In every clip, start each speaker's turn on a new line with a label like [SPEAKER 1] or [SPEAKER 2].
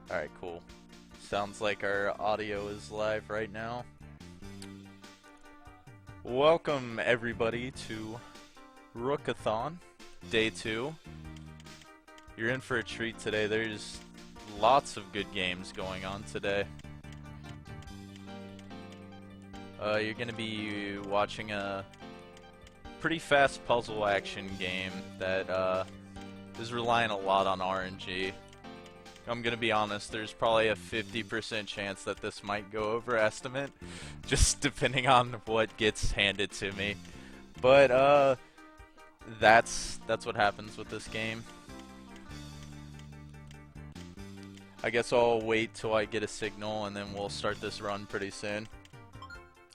[SPEAKER 1] Alright, cool. Sounds like our audio is live right now. Welcome everybody to Rookathon, Day 2. You're in for a treat today. There's lots of good games going on today. You're going to be watching a pretty fast puzzle action game that is relying a lot on RNG. I'm gonna be honest, there's probably a 50% chance that this might go over estimate, just depending on what gets handed to me. But that's what happens with this game. I guess I'll wait till I get a signal and then we'll start this run pretty soon.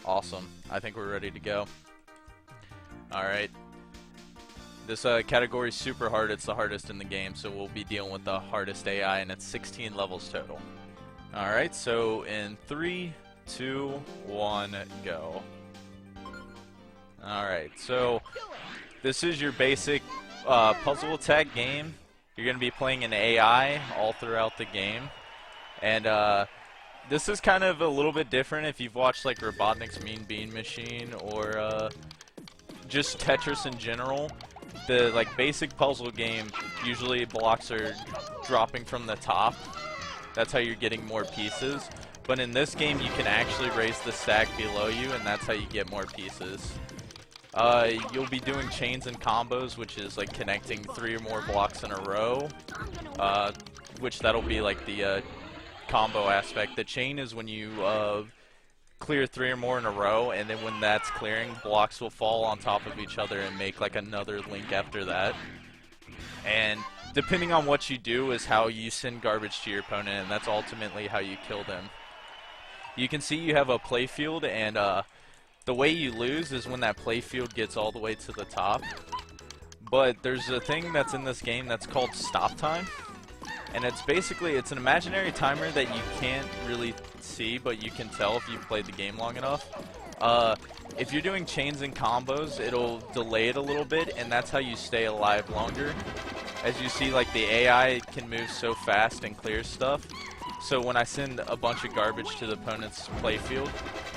[SPEAKER 1] Awesome. I think we're ready to go. Alright. This category is super hard. It's the hardest in the game, so we'll be dealing with the hardest AI, and it's 16 levels total. Alright, so in 3, 2, 1, go. Alright, so this is your basic puzzle attack game. You're going to be playing an AI all throughout the game. And this is kind of a little bit different if you've watched like Robotnik's Mean Bean Machine or just Tetris in general. The like basic puzzle game, usually blocks are dropping from the top. That's how you're getting more pieces. But in this game, you can actually raise the stack below you, and that's how you get more pieces. You'll be doing chains and combos, which is like connecting 3 or more blocks in a row. Which that'll be like the combo aspect. The chain is when you clear 3 or more in a row, and then when that's clearing, blocks will fall on top of each other and make like another link after that. And depending on what you do is how you send garbage to your opponent, and that's ultimately how you kill them. You can see you have a playfield, and the way you lose is when that playfield gets all the way to the top. But there's a thing that's in this game that's called stop time. And it's basically, it's an imaginary timer that you can't really see, but you can tell if you've played the game long enough. If you're doing chains and combos, it'll delay it a little bit, and that's how you stay alive longer. As you see, like, the AI can move so fast and clear stuff. So when I send a bunch of garbage to the opponent's playfield,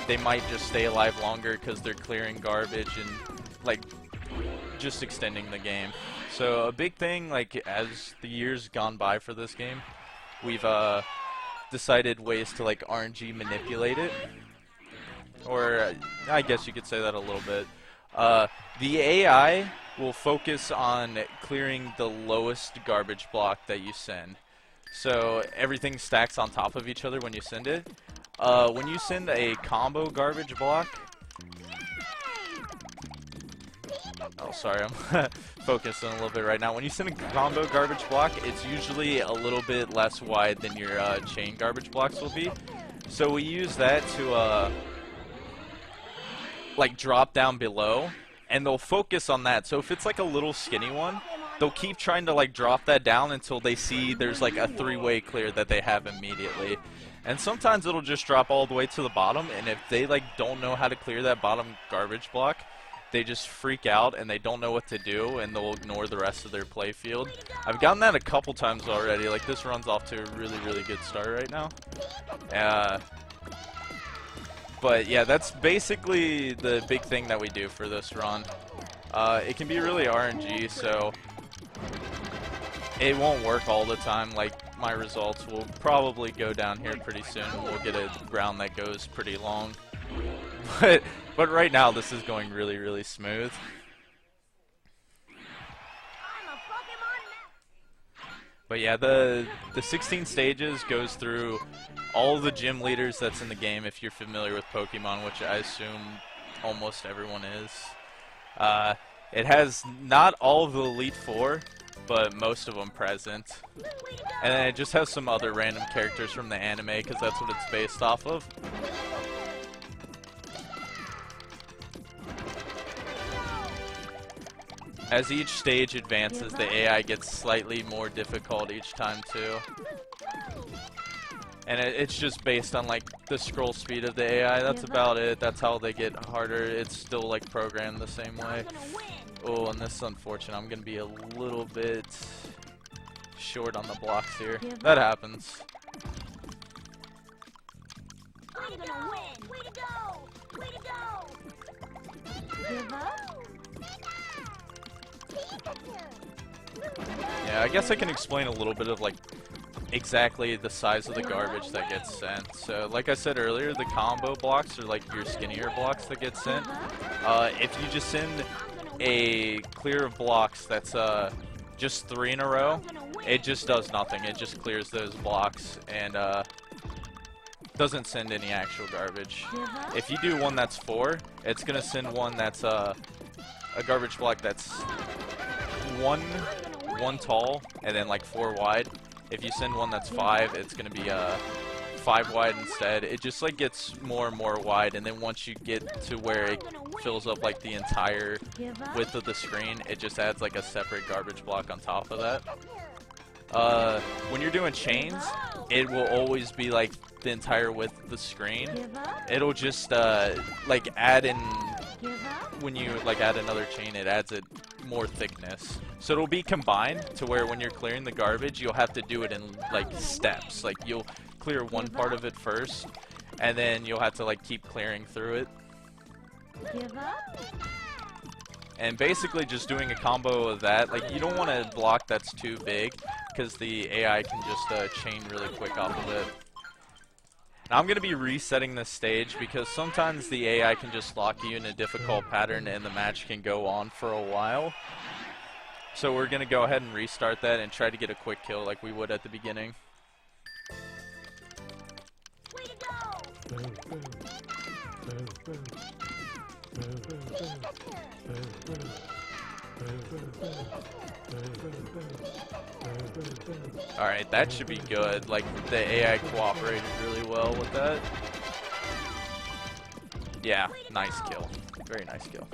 [SPEAKER 1] they might just stay alive longer because they're clearing garbage and, like, just extending the game. So a big thing, like, as the years gone by for this game, we've decided ways to like RNG manipulate it, or I guess you could say that a little bit. The AI will focus on clearing the lowest garbage block that you send. So everything stacks on top of each other when you send it. When you send a combo garbage block, oh, sorry, I'm focusing a little bit right now. When you send a combo garbage block, it's usually a little bit less wide than your chain garbage blocks will be. So we use that to like drop down below, and they'll focus on that. So if it's like a little skinny one, they'll keep trying to like drop that down until they see there's like a 3-way clear that they have immediately. And sometimes it'll just drop all the way to the bottom, and if they like don't know how to clear that bottom garbage block, they just freak out and they don't know what to do, and they'll ignore the rest of their playfield. I've gotten that a couple times already. Like, this run's off to a really, really good start right now. But yeah, that's basically the big thing that we do for this run. It can be really RNG, so it won't work all the time. Like, my results will probably go down here pretty soon. We'll get a round that goes pretty long. But right now, this is going really, really smooth. But yeah, the 16 stages goes through all the gym leaders that's in the game, if you're familiar with Pokemon, which I assume almost everyone is. It has not all of the Elite Four, but most of them present. And then it just has some other random characters from the anime, because that's what it's based off of. As each stage advances, the AI gets slightly more difficult each time too. And it's just based on like the scroll speed of the AI. That's about it. That's how they get harder. It's still like programmed the same way. Oh, and this is unfortunate. I'm gonna be a little bit short on the blocks here. That happens. Yeah, I guess I can explain a little bit of like exactly the size of the garbage that gets sent. So like I said earlier, the combo blocks are like your skinnier blocks that get sent. If you just send a clear of blocks that's just 3 in a row, it just does nothing. It just clears those blocks and doesn't send any actual garbage. If you do one that's 4, it's gonna send one that's a garbage block that's one tall and then like 4 wide. If you send one that's 5, it's gonna be 5 wide instead. It just like gets more and more wide, and then once you get to where it fills up like the entire width of the screen, it just adds like a separate garbage block on top of that. When you're doing chains, it will always be like the entire width of the screen. It'll just like add in, when you like add another chain, it adds it more thickness. So it'll be combined to where when you're clearing the garbage, you'll have to do it in like steps. Like you'll clear one part of it first, and then you'll have to like keep clearing through it. And basically just doing a combo of that, like you don't want a block that's too big, because the AI can just chain really quick off of it. Now I'm going to be resetting this stage because sometimes the AI can just lock you in a difficult pattern and the match can go on for a while. So we're going to go ahead and restart that and try to get a quick kill like we would at the beginning.
[SPEAKER 2] Way to go!
[SPEAKER 1] Alright, that should be good. Like, the AI cooperated really well with that. Yeah, nice kill. Very nice kill.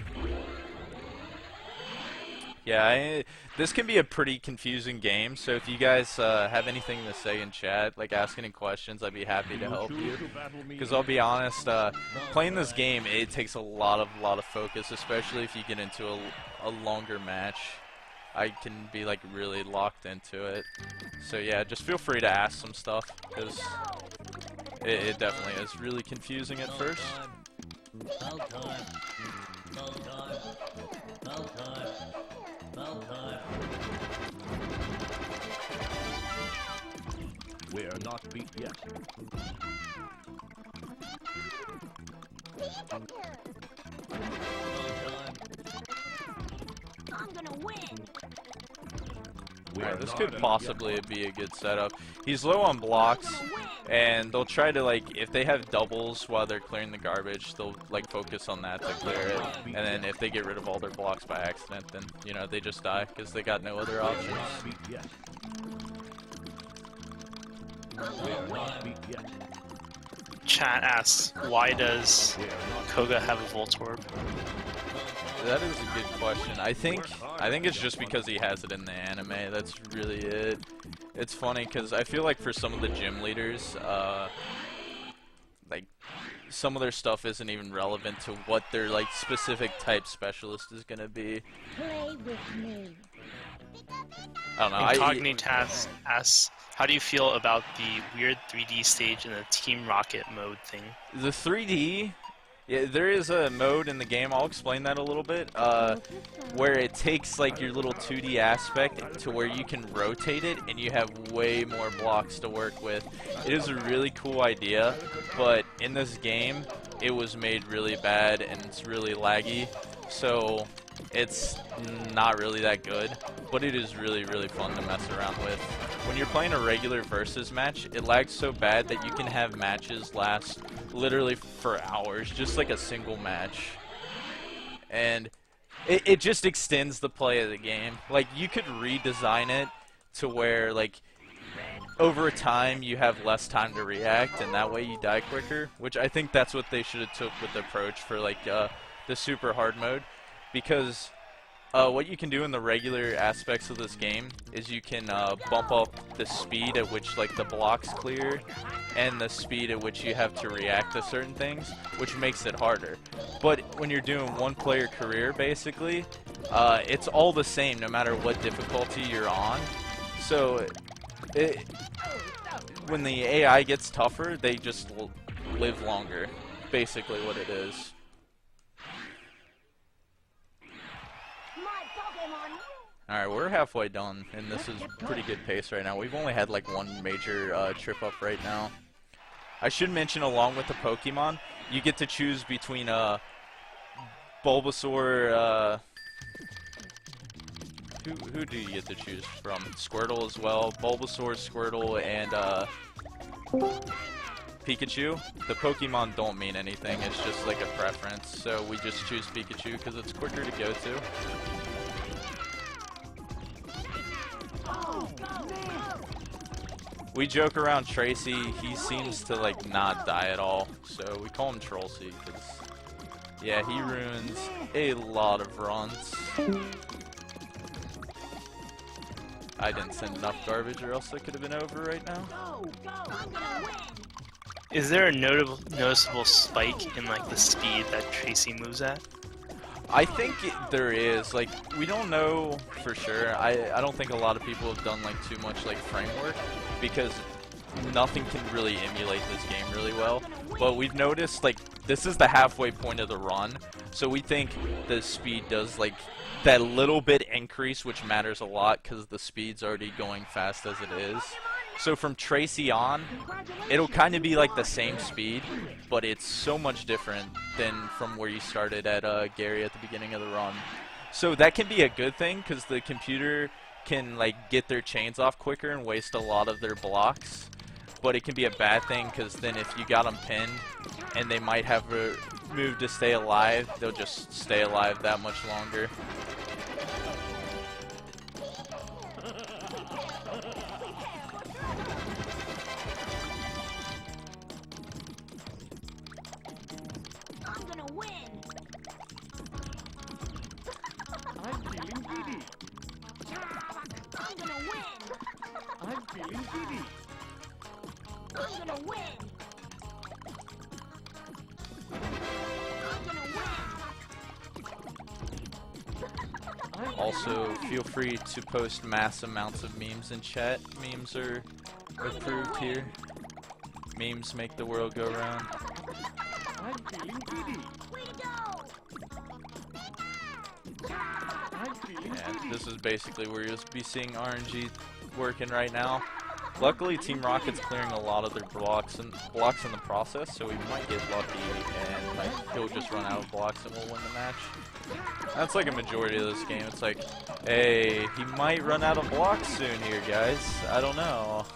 [SPEAKER 1] Yeah, this can be a pretty confusing game, so if you guys have anything to say in chat, like ask any questions, I'd be happy to help you. Because I'll be honest, playing this game, it takes a lot of focus, especially if you get into a longer match. I can be like really locked into it. So yeah, just feel free to ask some stuff, because it definitely is really confusing at first.
[SPEAKER 3] We are not beat yet.
[SPEAKER 2] I'm gonna win.
[SPEAKER 1] Alright, this could possibly be a good setup. He's low on blocks, and they'll try to, like, if they have doubles while they're clearing the garbage, they'll, like, focus on that to clear it. And then if they get rid of all their blocks by accident, then, you know, they just die, because they got no other options.
[SPEAKER 4] Chat asks, why does Koga have a Voltorb?
[SPEAKER 1] That is a good question. I think it's just because he has it in the anime. That's really it. It's funny because I feel like for some of the gym leaders, like some of their stuff isn't even relevant to what their like specific type specialist is gonna be.
[SPEAKER 2] Play with me.
[SPEAKER 1] I don't know.
[SPEAKER 4] Incognitaz asks, how do you feel about the weird 3D stage in the Team Rocket mode thing?
[SPEAKER 1] The 3D. Yeah, there is a mode in the game, I'll explain that a little bit, where it takes like your little 2D aspect to where you can rotate it and you have way more blocks to work with. It is a really cool idea, but in this game, it was made really bad and it's really laggy, so it's not really that good, but it is really fun to mess around with. When you're playing a regular versus match, it lags so bad that you can have matches last literally for hours, just like a single match. And it just extends the play of the game. Like, you could redesign it to where, like, over time you have less time to react, and that way you die quicker, which I think that's what they should have took with the approach for, like, the super hard mode. Because what you can do in the regular aspects of this game is you can bump up the speed at which like the blocks clear and the speed at which you have to react to certain things, which makes it harder. But when you're doing one player career basically, it's all the same no matter what difficulty you're on. So when the AI gets tougher, they just live longer. Basically what it is.
[SPEAKER 2] My Pokémon.
[SPEAKER 1] Alright, we're halfway done, and this is pretty good pace right now. We've only had like one major trip up right now. I should mention, along with the Pokemon, you get to choose between Bulbasaur, who do you get to choose from? Squirtle as well. Bulbasaur, Squirtle, and Pikachu. The Pokemon don't mean anything, it's just like a preference. So we just choose Pikachu because it's quicker to go to. We joke around Tracy, he seems to like not die at all, so we call him Trollsy because, yeah, he ruins a lot of runs. I didn't send enough garbage or else it could have been over right now.
[SPEAKER 2] I'm gonna win.
[SPEAKER 4] Is there a noticeable spike in like the speed that Tracy moves at?
[SPEAKER 1] I think there is. Like, we don't know for sure. I don't think a lot of people have done like too much like framework because nothing can really emulate this game really well. But we've noticed like this is the halfway point of the run, so we think the speed does like that little bit increase, which matters a lot because the speed's already going fast as it is. So from Tracy on, it'll kind of be like the same speed, but it's so much different than from where you started at Gary at the beginning of the run. So that can be a good thing because the computer can like get their chains off quicker and waste a lot of their blocks. But it can be a bad thing because then if you got them pinned and they might have a move to stay alive, they'll just stay alive that much longer.
[SPEAKER 2] I'm gonna win.
[SPEAKER 5] I'm feeling giddy.
[SPEAKER 2] I'm gonna win.
[SPEAKER 5] I'm feeling giddy.
[SPEAKER 2] I'm gonna win. I'm gonna win.
[SPEAKER 1] Also, feel free to post mass amounts of memes in chat. Memes are approved here. Memes make the world go round.
[SPEAKER 5] I'm feeling giddy.
[SPEAKER 2] Way to go.
[SPEAKER 5] I'm feeling
[SPEAKER 1] Yeah,
[SPEAKER 5] giddy.
[SPEAKER 1] this is basically where you'll be seeing RNG working right now. Luckily, Team Rocket's clearing a lot of their blocks in the process, so we might get lucky and like he'll just run out of blocks and we'll win the match. That's like a majority of this game. It's like, hey, he might run out of blocks soon here, guys. I don't know.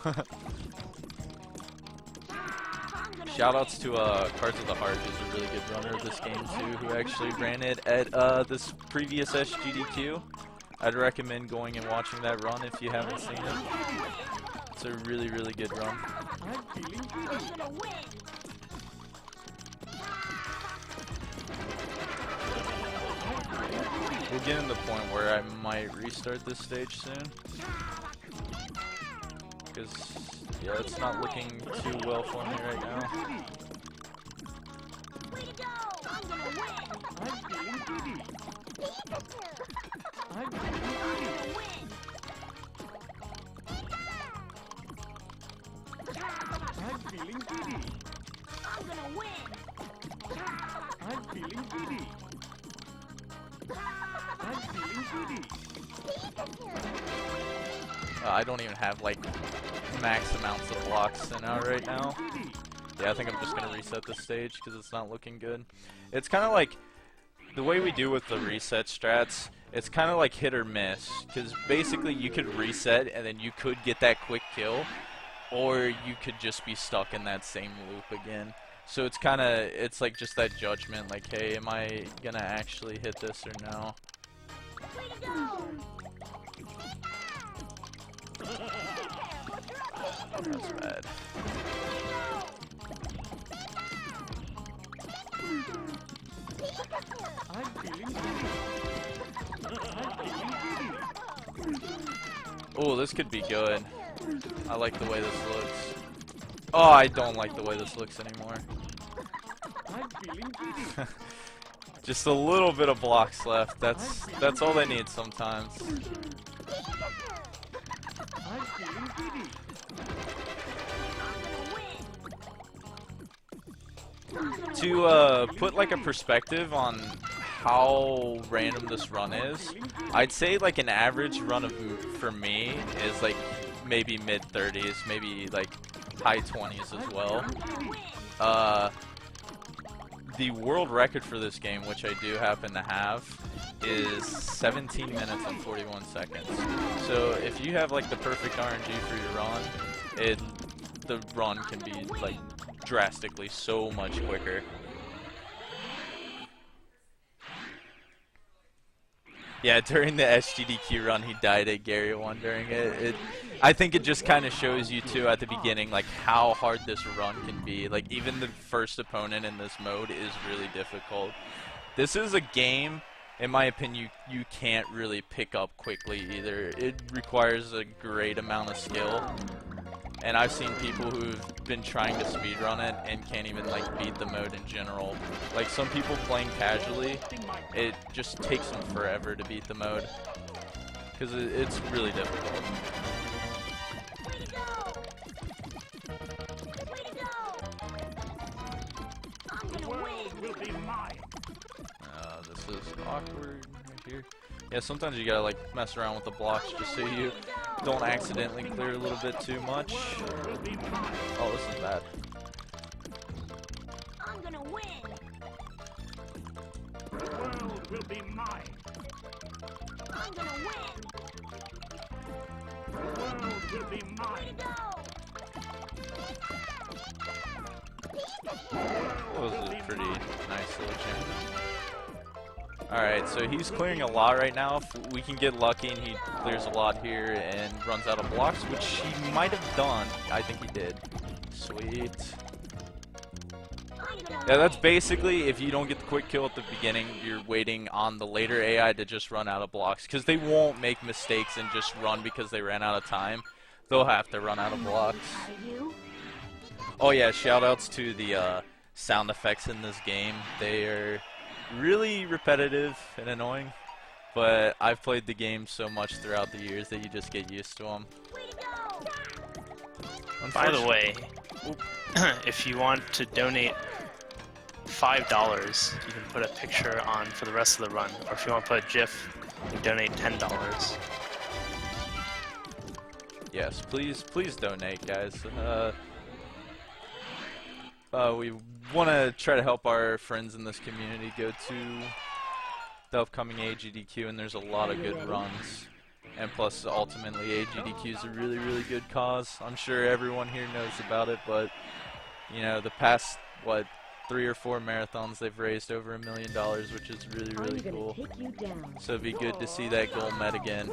[SPEAKER 1] Shoutouts to Cards of the Heart, who's a really good runner of this game too, who actually ran it at this previous SGDQ. I'd recommend going and watching that run if you haven't seen it. It's a really, really good run.
[SPEAKER 5] I'm feeling giddy.
[SPEAKER 2] I'm gonna win.
[SPEAKER 1] We'll get in the point where I might restart this stage soon. Because, yeah, it's not looking too well for me right now.
[SPEAKER 2] Way to go. I'm gonna win.
[SPEAKER 5] I'm feeling giddy. I'm
[SPEAKER 2] I'm
[SPEAKER 5] feeling giddy.
[SPEAKER 2] gonna win.
[SPEAKER 5] I'm feeling giddy.
[SPEAKER 2] I'm gonna win.
[SPEAKER 5] I'm feeling giddy. I'm feeling giddy.
[SPEAKER 1] I don't even have, like, max amounts of blocks sent out right now. Yeah, I think I'm just going to reset this stage because it's not looking good. It's kind of like, the way we do with the reset strats, it's kind of like hit or miss. Because basically you could reset and then you could get that quick kill, or you could just be stuck in that same loop again. So it's kind of, it's like just that judgment, like, hey, am I going to actually hit this or no?
[SPEAKER 2] Way to go.
[SPEAKER 1] That's bad.
[SPEAKER 5] I'm feeling giddy. I'm feeling giddy.
[SPEAKER 1] Oh, this could be good. I like the way this looks. Oh, I don't like the way this looks anymore.
[SPEAKER 5] I'm feeling giddy.
[SPEAKER 1] Just a little bit of blocks left. That's all they need sometimes.
[SPEAKER 5] I'm feeling giddy.
[SPEAKER 2] I'm gonna win.
[SPEAKER 1] To put like a perspective on how random this run is, I'd say like an average run of for me is like maybe mid 30s, maybe like high 20s as well. The world record for this game, which I do happen to have, is 17 minutes and 41 seconds. So if you have like the perfect RNG for your run, the run can be like drastically so much quicker. Yeah, during the SGDQ run, he died at Gary 1 during it. I think it just kind of shows you too at the beginning like how hard this run can be. Like even the first opponent in this mode is really difficult. This is a game, in my opinion, you can't really pick up quickly either. It requires a great amount of skill. And I've seen people who've been trying to speedrun it and can't even like beat the mode in general. Like some people playing casually, it just takes them forever to beat the mode. Because it's really difficult. This is awkward right here. Yeah, sometimes you gotta like mess around with the blocks just so you don't accidentally clear a little bit too much. Oh, this is bad.
[SPEAKER 2] I'm gonna win.
[SPEAKER 5] The world will be mine.
[SPEAKER 2] I'm gonna win.
[SPEAKER 5] The world will be mine.
[SPEAKER 1] That was a pretty nice little jump. Alright, so he's clearing a lot right now. If we can get lucky and he clears a lot here and runs out of blocks, which he might have done. I think he did. Sweet. Yeah, that's basically, if you don't get the quick kill at the beginning, you're waiting on the later AI to just run out of blocks. Because they won't make mistakes and just run because they ran out of time. They'll have to run out of blocks. Oh yeah, shoutouts to the sound effects in this game. They are really repetitive and annoying, but I've played the game so much throughout the years that you just get used to them.
[SPEAKER 4] By the way, if you want to donate $5, you can put a picture on for the rest of the run, or if you want to put a GIF, you can donate $10.
[SPEAKER 1] Yes, please donate, guys. We want to try to help our friends in this community go to the upcoming AGDQ, and there's a lot of good runs. And plus, ultimately, AGDQ is a really, really good cause. I'm sure everyone here knows about it, but, you know, the past, 3 or 4 marathons, they've raised over $1 million, which is really, really cool. So it'd be good to see that goal met again.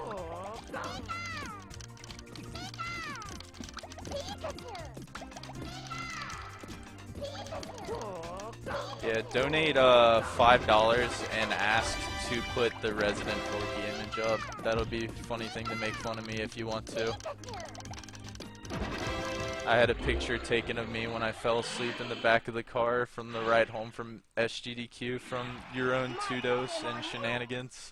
[SPEAKER 1] Yeah, donate $5 and ask to put the Resident Forky image up. That'll be a funny thing to make fun of me if you want to. I had a picture taken of me when I fell asleep in the back of the car from the ride home from SGDQ from your own Tudos and Shenanigans.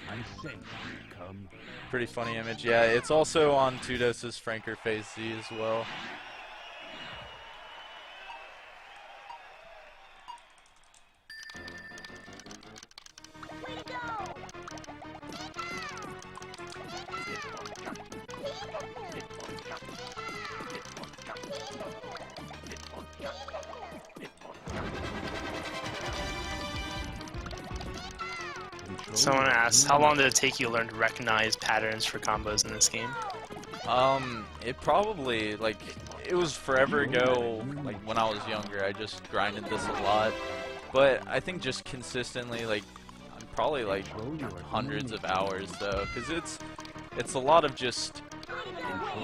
[SPEAKER 3] I sense you come.
[SPEAKER 1] Pretty funny image. Yeah, it's also on Tudos' Franker Phase Z as well.
[SPEAKER 4] Someone asked, how long did it take you to learn to recognize patterns for combos in this game?
[SPEAKER 1] It probably, like, it was forever ago, like, when I was younger. I just grinded this a lot. But I think just consistently, like, probably, like, hundreds of hours, though. Because it's a lot of just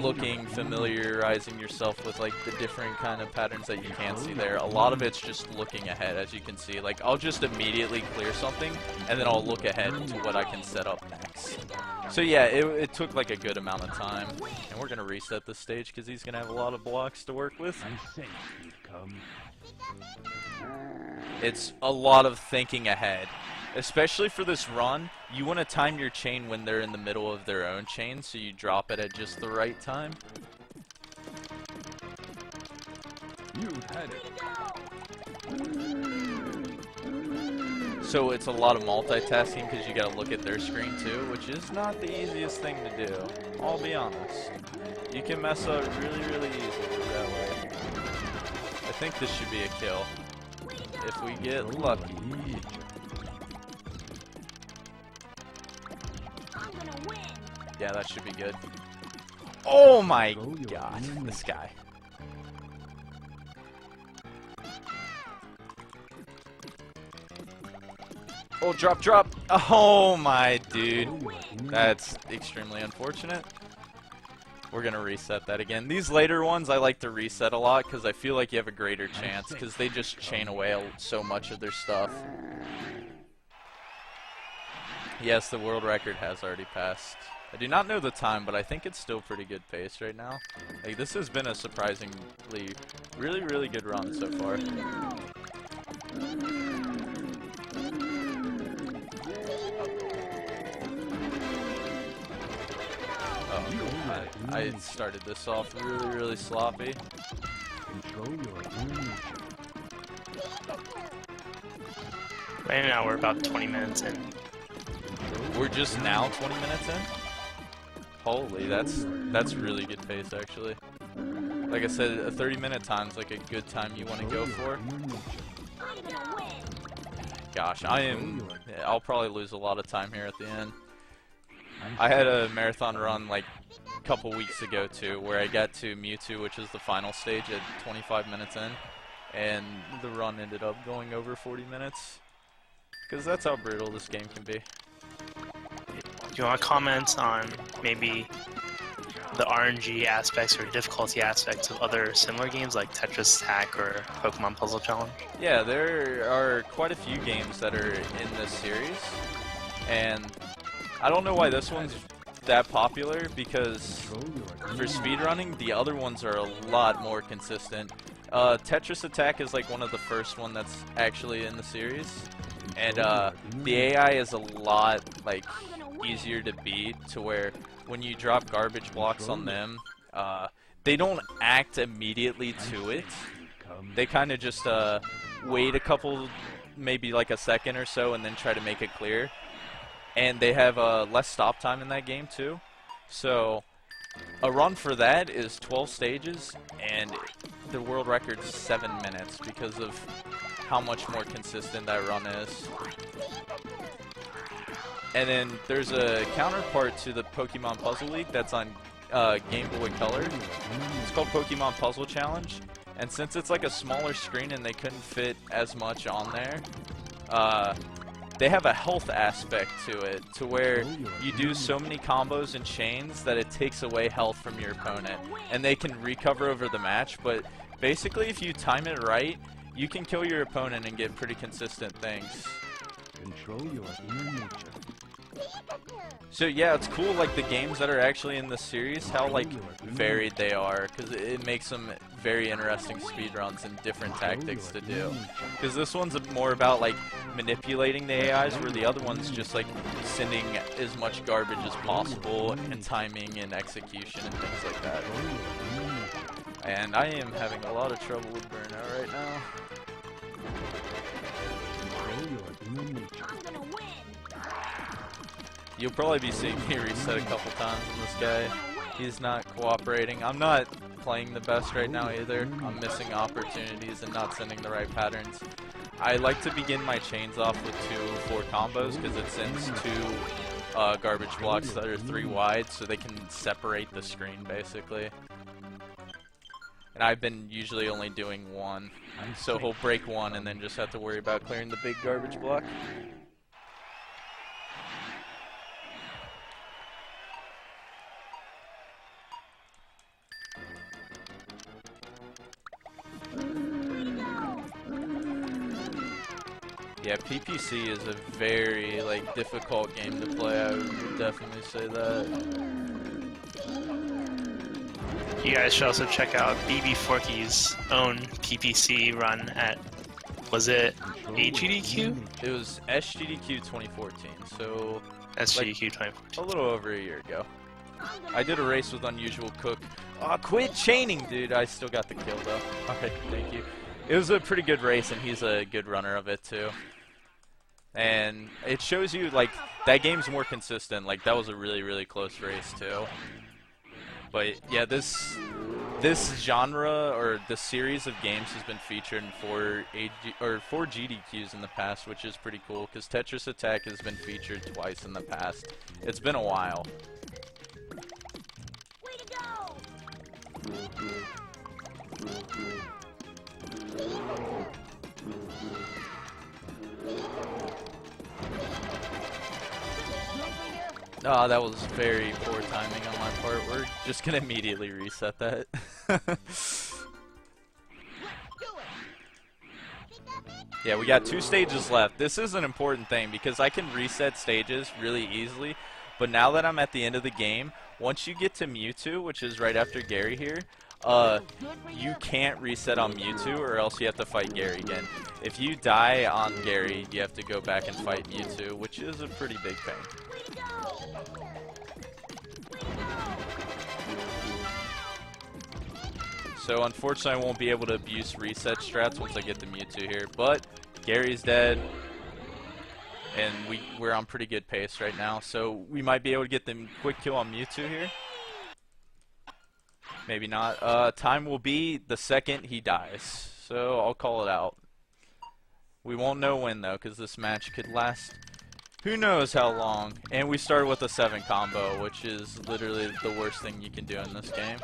[SPEAKER 1] looking, familiarizing yourself with, like, the different kind of patterns that you can see there. A lot of it's just looking ahead, as you can see. Like, I'll just immediately clear something, and then I'll look ahead to what I can set up next. So yeah, it took like a good amount of time. And we're gonna reset this stage because he's gonna have a lot of blocks to work with.
[SPEAKER 3] I sense you come.
[SPEAKER 1] It's a lot of thinking ahead. Especially for this run, you want to time your chain when they're in the middle of their own chain, so you drop it at just the right time.
[SPEAKER 3] You've had it.
[SPEAKER 1] So it's a lot of multitasking because you gotta look at their screen too, which is not the easiest thing to do. I'll be honest. You can mess up really, really easily that way. I think this should be a kill. If we get lucky.
[SPEAKER 2] I'm gonna win.
[SPEAKER 1] Yeah, that should be good. Oh my god, this guy. Oh, drop, drop. Oh my dude. That's extremely unfortunate. We're gonna reset that again. These later ones I like to reset a lot because I feel like you have a greater chance because they just chain away so much of their stuff. Yes, the world record has already passed. I do not know the time, but I think it's still pretty good pace right now. Like, this has been a surprisingly really, really good run so far. I started this off really, really sloppy.
[SPEAKER 3] Control your own nature.
[SPEAKER 4] Right now we're about 20 minutes in.
[SPEAKER 1] We're just now 20 minutes in? Holy, that's really good pace actually. Like I said, a 30-minute time's like a good time you want to go for.
[SPEAKER 2] I'm gonna win.
[SPEAKER 1] Gosh, I'll probably lose a lot of time here at the end. I had a marathon run like a couple weeks ago too, where I got to Mewtwo, which is the final stage, at 25 minutes in, and the run ended up going over 40 minutes. Because that's how brutal this game can be.
[SPEAKER 4] Do you want to comment on maybe the RNG aspects or difficulty aspects of other similar games like Tetris Attack or Pokemon Puzzle Challenge?
[SPEAKER 1] Yeah, there are quite a few games that are in this series, and I don't know why this one's that popular, because for speedrunning, the other ones are a lot more consistent. Tetris Attack is like one of the first one that's actually in the series, and the AI is a lot like easier to beat, to where when you drop garbage blocks on them, they don't act immediately to it. They kind of just wait a couple, maybe like a second or so, and then try to make it clear. And they have less stop time in that game too. So a run for that is 12 stages, and the world record's 7 minutes because of how much more consistent that run is. And then there's a counterpart to the Pokemon Puzzle League that's on Game Boy Color. It's called Pokemon Puzzle Challenge. And since it's like a smaller screen and they couldn't fit as much on there, they have a health aspect to it, to where you do so many combos and chains that it takes away health from your opponent. And they can recover over the match, but basically if you time it right, you can kill your opponent and get pretty consistent things.
[SPEAKER 3] Control your inner nature.
[SPEAKER 1] So yeah, it's cool, like the games that are actually in the series, how like varied they are, because it makes them very interesting speedruns and different tactics to do. Because this one's more about like manipulating the AIs, where the other one's just like sending as much garbage as possible, and timing and execution and things like that. And I am having a lot of trouble with burnout right now.
[SPEAKER 3] Control your inner nature.
[SPEAKER 2] I'm gonna win.
[SPEAKER 1] You'll probably be seeing me reset a couple times on this guy. He's not cooperating. I'm not playing the best right now either. I'm missing opportunities and not sending the right patterns. I like to begin my chains off with 2 4 combos because it sends 2 garbage blocks that are 3 wide, so they can separate the screen basically. And I've been usually only doing 1, so he'll break 1 and then just have to worry about clearing the big garbage block. Yeah, PPC is a very like difficult game to play. I would definitely say that.
[SPEAKER 4] You guys should also check out BB Forky's own PPC run at, was it AGDQ?
[SPEAKER 1] It was SGDQ 2014, so
[SPEAKER 4] SGDQ 2014.
[SPEAKER 1] a little over a year ago. I did a race with Unusual Cook. Oh, quit chaining, dude! I still got the kill though. Alright, thank you. it was a pretty good race, and he's a good runner of it too. And it shows you like that game's more consistent. Like that was a really, really close race too. But yeah, this genre or this series of games has been featured in four GDQs in the past, which is pretty cool because Tetris Attack has been featured twice in the past. It's been a while.
[SPEAKER 2] Way to go!
[SPEAKER 1] Oh, that was very poor timing on my part. We're just gonna immediately reset that. Yeah, we got 2 stages left. This is an important thing because I can reset stages really easily, but now that I'm at the end of the game, once you get to Mewtwo, which is right after Gary here, you can't reset on Mewtwo or else you have to fight Gary again. If you die on Gary, you have to go back and fight Mewtwo, which is a pretty big pain. So unfortunately I won't be able to abuse reset strats once I get the Mewtwo here, but Gary's dead, and we're on pretty good pace right now, so we might be able to get the quick kill on Mewtwo here. Maybe not. Time will be the second he dies, so I'll call it out. We won't know when though, because this match could last who knows how long. And we started with a 7 combo, which is literally the worst thing you can do in this game,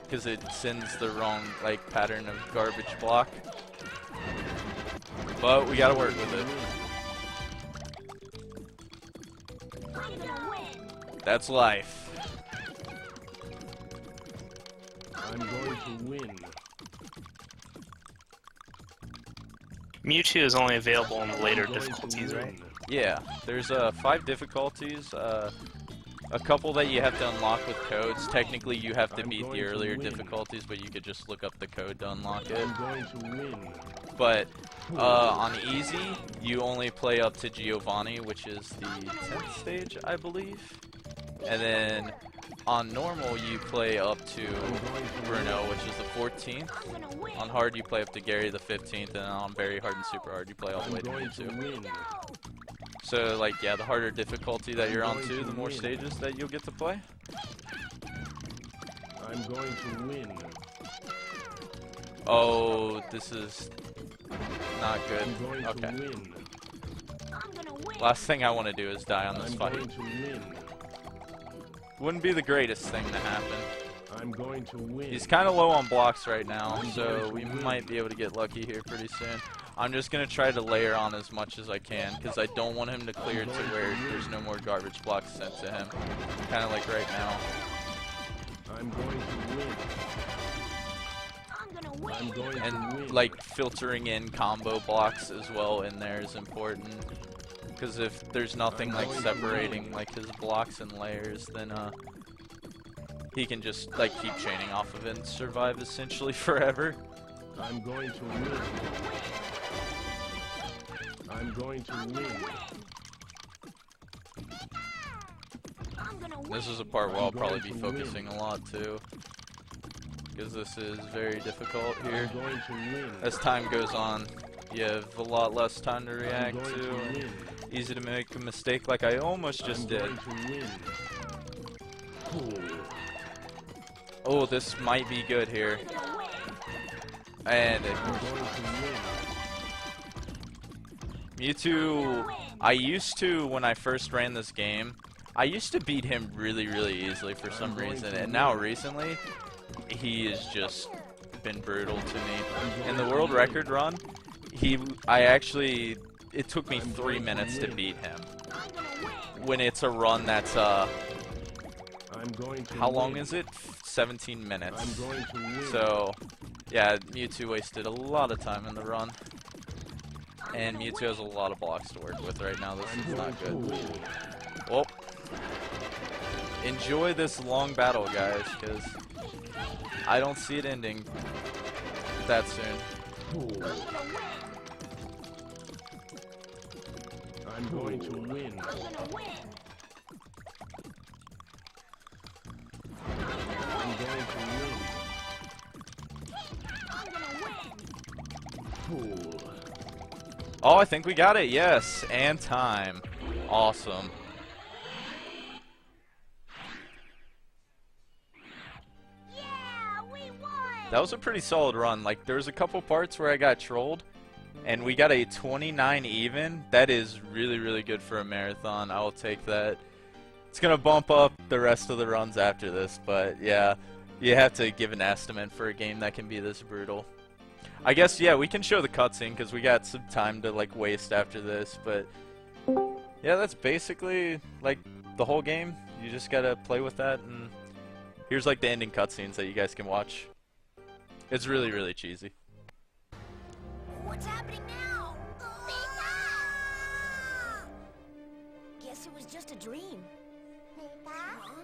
[SPEAKER 1] because it sends the wrong like pattern of garbage block. But we gotta work with it. That's life.
[SPEAKER 3] I'm going to win.
[SPEAKER 4] Mewtwo is only available in the later difficulties, right?
[SPEAKER 1] Yeah, there's 5 difficulties, a couple that you have to unlock with codes. Technically you have to beat the earlier difficulties, but you could just look up the code to unlock it.
[SPEAKER 3] I'm going to win.
[SPEAKER 1] But on easy, you only play up to Giovanni, which is the 10th stage, I believe. And then on normal, you play up to Bruno, which is the 14th. On hard, you play up to Gary, the 15th. And on very hard and super hard, you play all the way to Mewtwo. So, like, yeah, the harder difficulty that you're on too, the more stages that you'll get to play.
[SPEAKER 3] I'm going to win.
[SPEAKER 1] Oh, this is not good.
[SPEAKER 3] I'm going to
[SPEAKER 1] Okay.
[SPEAKER 3] win.
[SPEAKER 1] Last thing I want to do is die on this
[SPEAKER 3] I'm
[SPEAKER 1] fight.
[SPEAKER 3] going to win.
[SPEAKER 1] Wouldn't be the greatest thing to happen.
[SPEAKER 3] I'm going to win.
[SPEAKER 1] He's kind of low on blocks right now, so we might be able to get lucky here pretty soon. I'm just going to try to layer on as much as I can, because I don't want him to clear to where there's no more garbage blocks sent to him. Kind of like right now.
[SPEAKER 3] I'm going to win. I'm going to
[SPEAKER 1] And
[SPEAKER 3] win.
[SPEAKER 1] like filtering in combo blocks as well in there is important. Because if there's nothing like separating like his blocks and layers, then he can just like keep chaining off of it and survive essentially forever.
[SPEAKER 3] I'm going to win. I'm going to win.
[SPEAKER 1] This is a part where I'll probably be focusing a lot too, because this is very difficult here.
[SPEAKER 3] I'm going to win.
[SPEAKER 1] As time goes on, you have a lot less time to react
[SPEAKER 3] I'm going
[SPEAKER 1] to,
[SPEAKER 3] to
[SPEAKER 1] and
[SPEAKER 3] win.
[SPEAKER 1] easy to make a mistake like I almost just
[SPEAKER 3] I'm
[SPEAKER 1] did.
[SPEAKER 3] going to win. Cool.
[SPEAKER 1] Oh, this might be good here. And it
[SPEAKER 3] I'm going to win.
[SPEAKER 1] Mewtwo, I used to, when I first ran this game, I used to beat him really, really easily for some reason, and now recently, he has just been brutal to me. In the world record run, it took me 3 minutes to beat him. When it's a run that's,
[SPEAKER 3] I'm going to
[SPEAKER 1] how long
[SPEAKER 3] win.
[SPEAKER 1] is it? 17 minutes.
[SPEAKER 3] I'm going to win.
[SPEAKER 1] So, yeah, Mewtwo wasted a lot of time in the run. And Mewtwo has a lot of blocks to work with right now. This
[SPEAKER 3] I'm
[SPEAKER 1] is
[SPEAKER 3] going
[SPEAKER 1] not
[SPEAKER 3] to
[SPEAKER 1] good.
[SPEAKER 3] win.
[SPEAKER 1] Well, enjoy this long battle, guys, because I don't see it ending that soon.
[SPEAKER 3] Cool. I'm going to win. I'm going to win. Cool.
[SPEAKER 1] Oh, I think we got it. Yes, and time. Awesome.
[SPEAKER 2] Yeah, we won!
[SPEAKER 1] That was a pretty solid run. Like, there's a couple parts where I got trolled, and we got a 29 even. That is really, really good for a marathon. I will take that. It's going to bump up the rest of the runs after this, but yeah, you have to give an estimate for a game that can be this brutal. I guess, yeah, we can show the cutscene because we got some time to, like, waste after this, but yeah, that's basically, like, the whole game. You just got to play with that, and here's, like, the ending cutscenes that you guys can watch. It's really, really cheesy.
[SPEAKER 2] What's happening now? Guess it was just a dream. Huh?